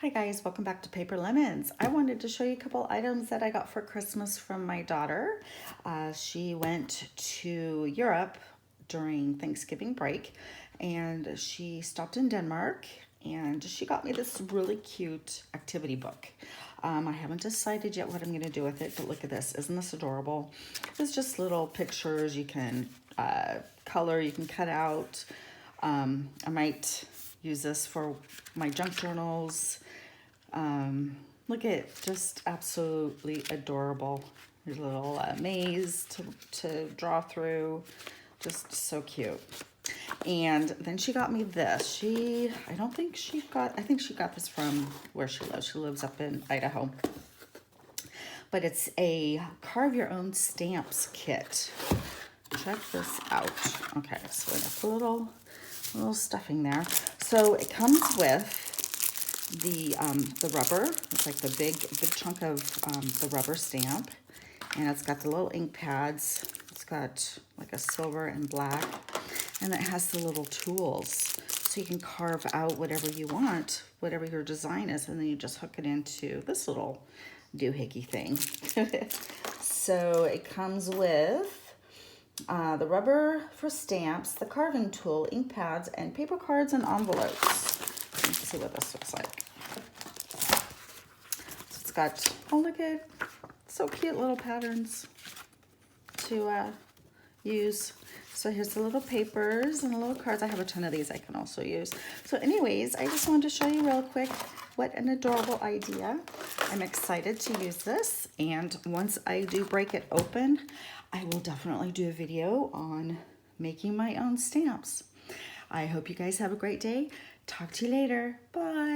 Hi guys, welcome back to Paper Lemons. I wanted to show you a couple items that I got for Christmas from my daughter. She went to Europe during Thanksgiving break and she stopped in Denmark and she got me this really cute activity book. I haven't decided yet what I'm going to do with it, but look at this. Isn't this adorable? It's just little pictures you can color, you can cut out. I might use this for my junk journals. Look at just absolutely adorable. There's a little maze to draw through. Just so cute. And then she got me this. I think she got this from where she lives. She lives up in Idaho. But it's a carve your own stamps kit. Check this out. Okay, so we got the little stuffing there. So it comes with the rubber. It's like the big chunk of the rubber stamp, and it's got the little ink pads. It's got like a silver and black, and it has the little tools, so you can carve out whatever you want, whatever your design is, and then you just hook it into this little doohickey thing. So it comes with the rubber for stamps, the carving tool, ink pads, and paper cards and envelopes. Let's see what this looks like. So it's got, oh look at, so cute little patterns to use. So here's the little papers and the little cards. I have a ton of these I can also use. So anyways, I just wanted to show you real quick what an adorable idea. I'm excited to use this, and once I do break it open, I will definitely do a video on making my own stamps. I hope you guys have a great day. Talk to you later. Bye.